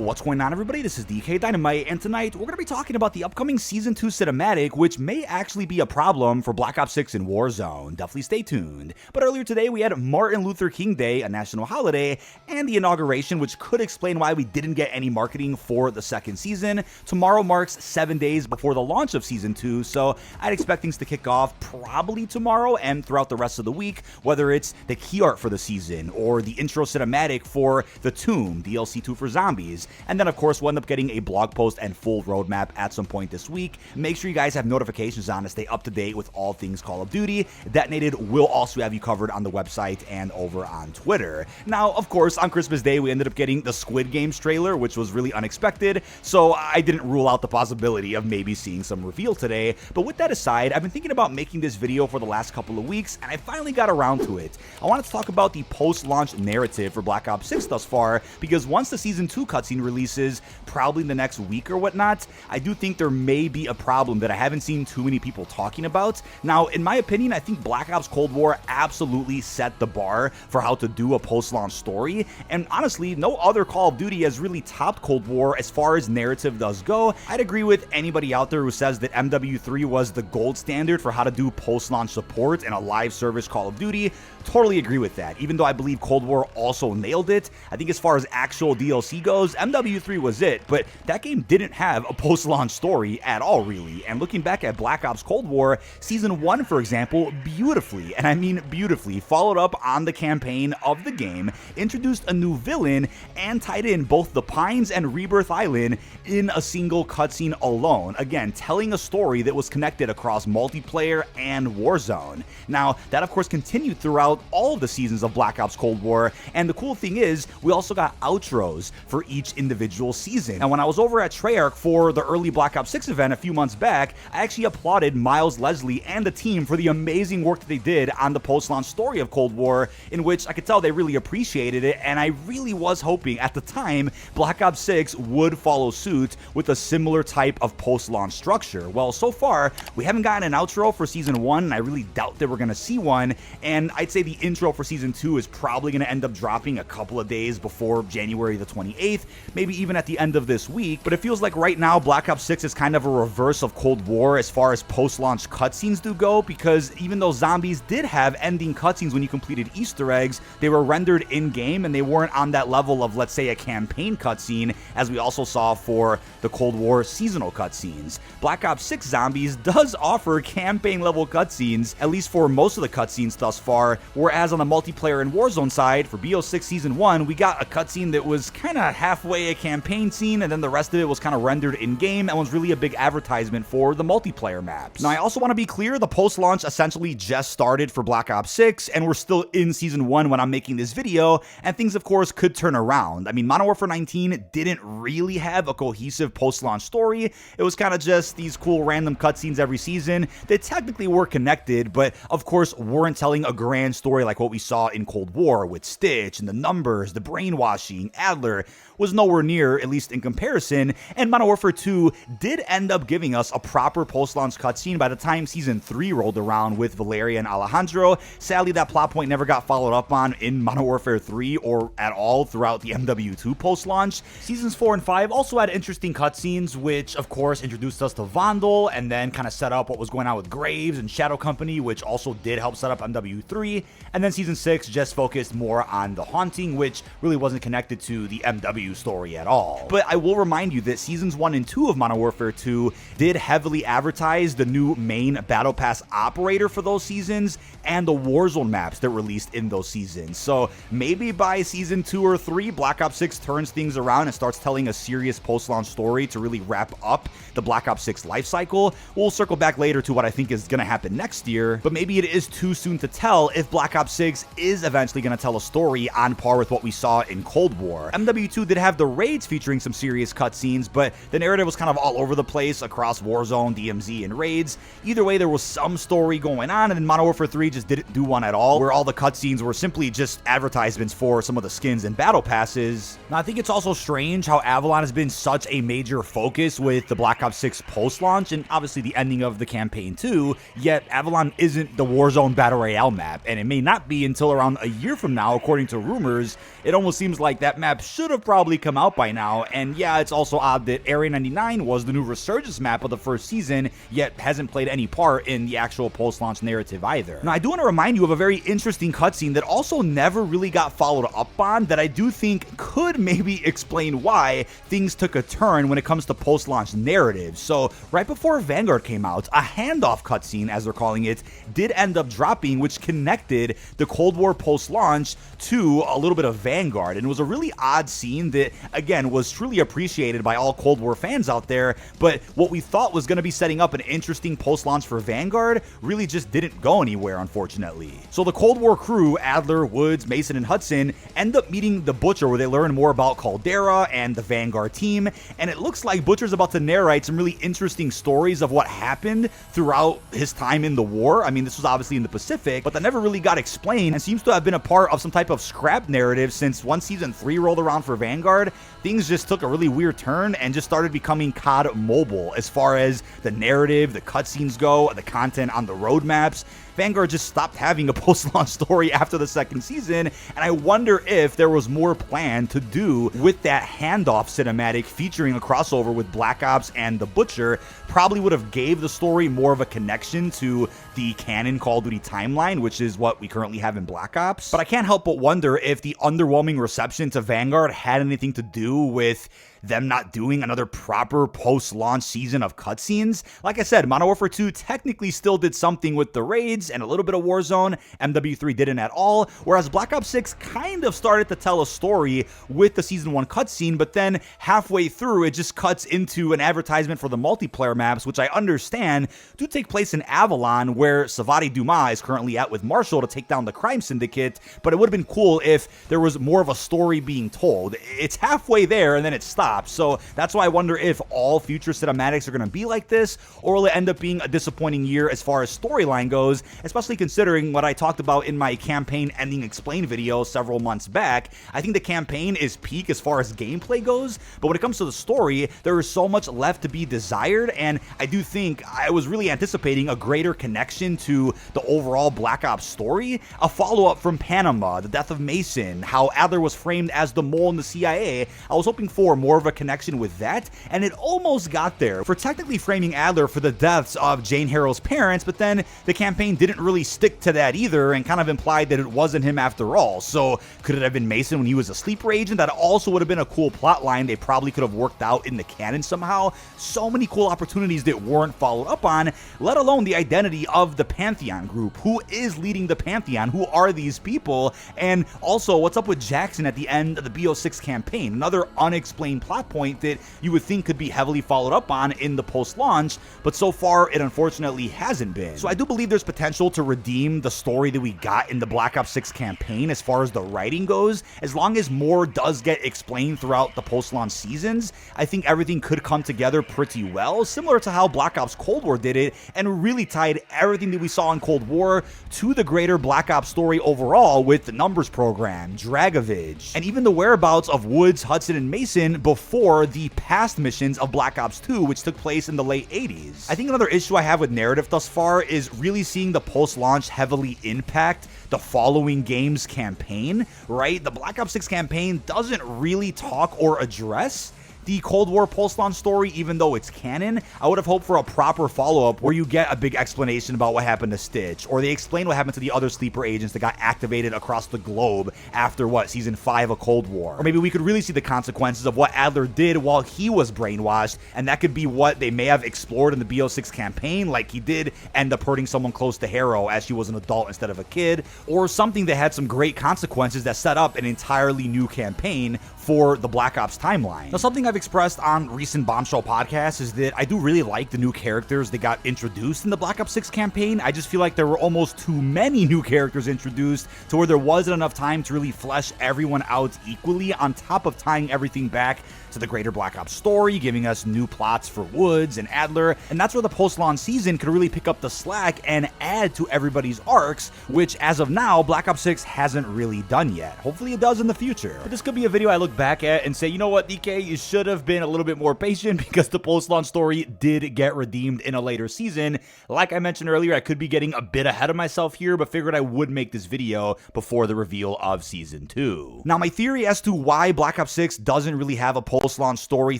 What's going on, everybody? This is dkdynamite, and tonight we're going to be talking about the upcoming Season 2 cinematic, which may actually be a problem for Black Ops 6 in Warzone. Definitely stay tuned. But earlier today, we had Martin Luther King Day, a national holiday, and the inauguration, which could explain why we didn't get any marketing for the second season. Tomorrow marks 7 days before the launch of Season 2, so I'd expect things to kick off probably tomorrow and throughout the rest of the week, whether it's the key art for the season or the intro cinematic for The Tomb, DLC 2 for Zombies. And then, of course, we'll end up getting a blog post and full roadmap at some point this week. Make sure you guys have notifications on to stay up to date with all things Call of Duty. Detonated will also have you covered on the website and over on Twitter. Now, of course, on Christmas Day, we ended up getting the Squid Games trailer, which was really unexpected, so I didn't rule out the possibility of maybe seeing some reveal today. But with that aside, I've been thinking about making this video for the last couple of weeks, and I finally got around to it. I wanted to talk about the post-launch narrative for Black Ops 6 thus far, because once the Season 2 cutscene releases, probably in the next week or whatnot, I do think there may be a problem that I haven't seen too many people talking about. Now, in my opinion, I think Black Ops Cold War absolutely set the bar for how to do a post-launch story, and honestly, no other Call of Duty has really topped Cold War as far as narrative does go. I'd agree with anybody out there who says that MW3 was the gold standard for how to do post-launch support in a live service Call of Duty. Totally agree with that, even though I believe Cold War also nailed it. I think as far as actual DLC goes, MW3 was it, but that game didn't have a post-launch story at all, really. And looking back at Black Ops Cold War, Season 1, for example, beautifully, and I mean beautifully, followed up on the campaign of the game, introduced a new villain, and tied in both the Pines and Rebirth Island in a single cutscene alone. Again, telling a story that was connected across multiplayer and Warzone. Now, that of course continued throughout all of the seasons of Black Ops Cold War, and the cool thing is, we also got outros for each individual season. And when I was over at Treyarch for the early Black Ops 6 event a few months back, I actually applauded Miles Leslie and the team for the amazing work that they did on the post-launch story of Cold War, in which I could tell they really appreciated it, and I really was hoping at the time Black Ops 6 would follow suit with a similar type of post-launch structure. Well, so far, we haven't gotten an outro for Season 1, and I really doubt that we're going to see one, and I'd say the intro for Season 2 is probably going to end up dropping a couple of days before January the 28th, maybe even at the end of this week. But it feels like right now Black Ops 6 is kind of a reverse of Cold War as far as post-launch cutscenes do go, because even though Zombies did have ending cutscenes when you completed Easter eggs, they were rendered in-game and they weren't on that level of, let's say, a campaign cutscene, as we also saw for the Cold War seasonal cutscenes. Black Ops 6 Zombies does offer campaign-level cutscenes, at least for most of the cutscenes thus far, whereas on the multiplayer and Warzone side, for BO6 Season 1, we got a cutscene that was kind of halfway a campaign scene, and then the rest of it was kind of rendered in-game and was really a big advertisement for the multiplayer maps. Now, I also want to be clear, the post-launch essentially just started for Black Ops 6, and we're still in Season 1 when I'm making this video, and things, of course, could turn around. I mean, Modern Warfare 19 didn't really have a cohesive post-launch story. It was kind of just these cool random cutscenes every season that technically were connected, but of course weren't telling a grand story like what we saw in Cold War with Stitch and the numbers, the brainwashing. Adler was nowhere near, at least in comparison, and Modern Warfare 2 did end up giving us a proper post-launch cutscene by the time Season 3 rolled around with Valeria and Alejandro. Sadly, that plot point never got followed up on in Modern Warfare 3 or at all throughout the MW2 post-launch. Seasons 4 and 5 also had interesting cutscenes, which of course introduced us to Vandal and then kind of set up what was going on with Graves and Shadow Company, which also did help set up MW3, and then Season 6 just focused more on the Haunting, which really wasn't connected to the MW story at all. But I will remind you that Seasons 1 and 2 of Modern Warfare 2 did heavily advertise the new main Battle Pass operator for those seasons and the Warzone maps that released in those seasons. So maybe by Season 2 or 3, Black Ops 6 turns things around and starts telling a serious post-launch story to really wrap up the Black Ops 6 lifecycle. We'll circle back later to what I think is going to happen next year, but maybe it is too soon to tell if Black Ops 6 is eventually going to tell a story on par with what we saw in Cold War. MW2 did have the raids featuring some serious cutscenes, but the narrative was kind of all over the place across Warzone, DMZ, and raids. Either way, there was some story going on, and then Modern Warfare 3 just didn't do one at all, where all the cutscenes were simply just advertisements for some of the skins and battle passes. Now, I think it's also strange how Avalon has been such a major focus with the Black Ops 6 post-launch, and obviously the ending of the campaign too, yet Avalon isn't the Warzone Battle Royale map, and it may not be until around a year from now, according to rumors. It almost seems like that map should have probably come them out by now. And yeah, it's also odd that Area 99 was the new resurgence map of the first season, yet hasn't played any part in the actual post-launch narrative either. Now, I do want to remind you of a very interesting cutscene that also never really got followed up on that I do think could maybe explain why things took a turn when it comes to post-launch narratives. So right before Vanguard came out, a handoff cutscene, as they're calling it, did end up dropping, which connected the Cold War post-launch to a little bit of Vanguard. And it was a really odd scene that, again, was truly appreciated by all Cold War fans out there, but what we thought was going to be setting up an interesting post-launch for Vanguard really just didn't go anywhere, unfortunately. So the Cold War crew, Adler, Woods, Mason, and Hudson, end up meeting the Butcher, where they learn more about Caldera and the Vanguard team, and it looks like Butcher's about to narrate some really interesting stories of what happened throughout his time in the war. I mean, this was obviously in the Pacific, but that never really got explained and seems to have been a part of some type of scrap narrative since once Season 3 rolled around for Vanguard. Things just took a really weird turn and just started becoming COD mobile as far as the narrative, the cutscenes go, the content on the roadmaps. Vanguard just stopped having a post-launch story after the second season, and I wonder if there was more planned to do with that handoff cinematic featuring a crossover with Black Ops and the Butcher. Probably would have gave the story more of a connection to the canon Call of Duty timeline, which is what we currently have in Black Ops. But I can't help but wonder if the underwhelming reception to Vanguard had anything to do with them not doing another proper post-launch season of cutscenes. Like I said, Modern Warfare 2 technically still did something with the raids and a little bit of Warzone. MW3 didn't at all, whereas Black Ops 6 kind of started to tell a story with the Season 1 cutscene, but then halfway through, it just cuts into an advertisement for the multiplayer maps, which I understand do take place in Avalon, where Savati Dumas is currently at with Marshall to take down the crime syndicate, but it would have been cool if there was more of a story being told. It's halfway there, and then it stops. So that's why I wonder if all future cinematics are going to be like this, or will it end up being a disappointing year as far as storyline goes, especially considering what I talked about in my campaign ending explain video several months back. I think the campaign is peak as far as gameplay goes, but when it comes to the story, there is so much left to be desired, and I do think I was really anticipating a greater connection to the overall Black Ops story, a follow-up from Panama, the death of Mason, how Adler was framed as the mole in the CIA. I was hoping for more of a connection with that, and it almost got there for technically framing Adler for the deaths of Jane Harrell's parents, but then the campaign didn't really stick to that either and kind of implied that it wasn't him after all. So could it have been Mason when he was a sleeper agent? That also would have been a cool plot line they probably could have worked out in the canon somehow. So many cool opportunities that weren't followed up on, let alone the identity of the Pantheon group. Who is leading the Pantheon? Who are these people? And also, what's up with Jackson at the end of the BO6 campaign? Another unexplained plot point that you would think could be heavily followed up on in the post-launch, but so far it unfortunately hasn't been. So I do believe there's potential to redeem the story that we got in the Black Ops 6 campaign as far as the writing goes. As long as more does get explained throughout the post-launch seasons, I think everything could come together pretty well, similar to how Black Ops Cold War did it, and really tied everything that we saw in Cold War to the greater Black Ops story overall with the numbers program, Dragovich, and even the whereabouts of Woods, Hudson, and Mason before the past missions of Black Ops 2, which took place in the late 80s. I think another issue I have with narrative thus far is really seeing the post-launch heavily impact the following game's campaign, right? The Black Ops 6 campaign doesn't really talk or address the Cold War post-launch story, even though it's canon. I would have hoped for a proper follow-up where you get a big explanation about what happened to Stitch, or they explain what happened to the other sleeper agents that got activated across the globe after, Season 5 of Cold War. Or maybe we could really see the consequences of what Adler did while he was brainwashed, and that could be what they may have explored in the BO6 campaign, like he did end up hurting someone close to Harrow as she was an adult instead of a kid, or something that had some great consequences that set up an entirely new campaign for the Black Ops timeline. Now, something I've expressed on recent Bombshell podcasts is that I do really like the new characters that got introduced in the Black Ops 6 campaign. I just feel like there were almost too many new characters introduced to where there wasn't enough time to really flesh everyone out equally, on top of tying everything back to the greater Black Ops story, giving us new plots for Woods and Adler, and that's where the post-launch season could really pick up the slack and add to everybody's arcs, which as of now, Black Ops 6 hasn't really done yet. Hopefully it does in the future. But this could be a video I look look back at and say, you know what, DK, you should have been a little bit more patient because the post-launch story did get redeemed in a later season. Like I mentioned earlier, I could be getting a bit ahead of myself here, but figured I would make this video before the reveal of Season 2. Now, my theory as to why Black Ops 6 doesn't really have a post-launch story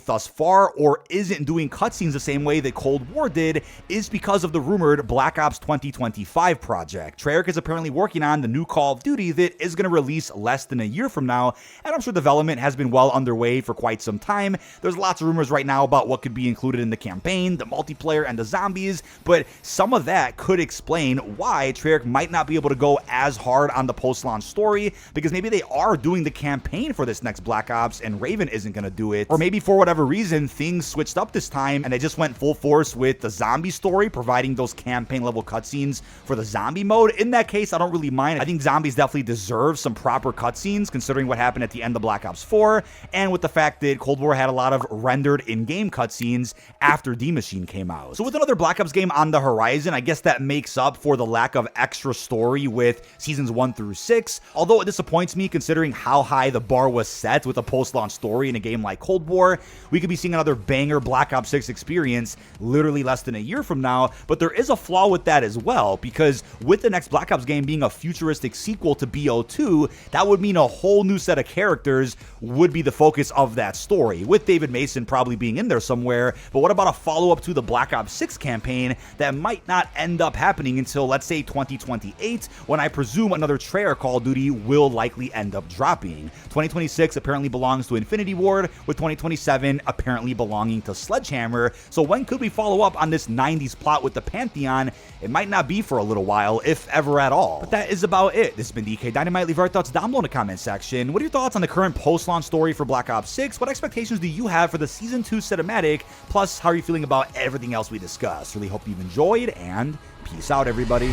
thus far, or isn't doing cutscenes the same way that Cold War did, is because of the rumored Black Ops 2025 project. Treyarch is apparently working on the new Call of Duty that is going to release less than a year from now, and I'm sure development has been well underway for quite some time. There's lots of rumors right now about what could be included in the campaign, the multiplayer, and the zombies, but some of that could explain why Treyarch might not be able to go as hard on the post-launch story, because maybe they are doing the campaign for this next Black Ops and Raven isn't going to do it, or maybe for whatever reason things switched up this time and they just went full force with the zombie story, providing those campaign level cutscenes for the zombie mode. In that case, I don't really mind. I think zombies definitely deserve some proper cutscenes considering what happened at the end of Black Ops 4, and with the fact that Cold War had a lot of rendered in-game cutscenes after D Machine came out. So with another Black Ops game on the horizon, I guess that makes up for the lack of extra story with Seasons 1 through 6, although it disappoints me considering how high the bar was set with a post-launch story in a game like Cold War. We could be seeing another banger Black Ops 6 experience literally less than a year from now, but there is a flaw with that as well, because with the next Black Ops game being a futuristic sequel to BO2, that would mean a whole new set of characters would be the focus of that story, with David Mason probably being in there somewhere. But what about a follow-up to the Black Ops 6 campaign that might not end up happening until, let's say, 2028, when I presume another Treyarch Call of Duty will likely end up dropping. 2026 apparently belongs to Infinity Ward, with 2027 apparently belonging to Sledgehammer, so when could we follow up on this 90s plot with the Pantheon? It might not be for a little while, if ever at all. But that is about it. This has been dkdynamite. Leave your thoughts down below in the comment section. What are your thoughts on the current post-launch story for Black Ops 6? What expectations do you have for the Season 2 cinematic? Plus, how are you feeling about everything else we discussed? Really hope you've enjoyed, and peace out, everybody.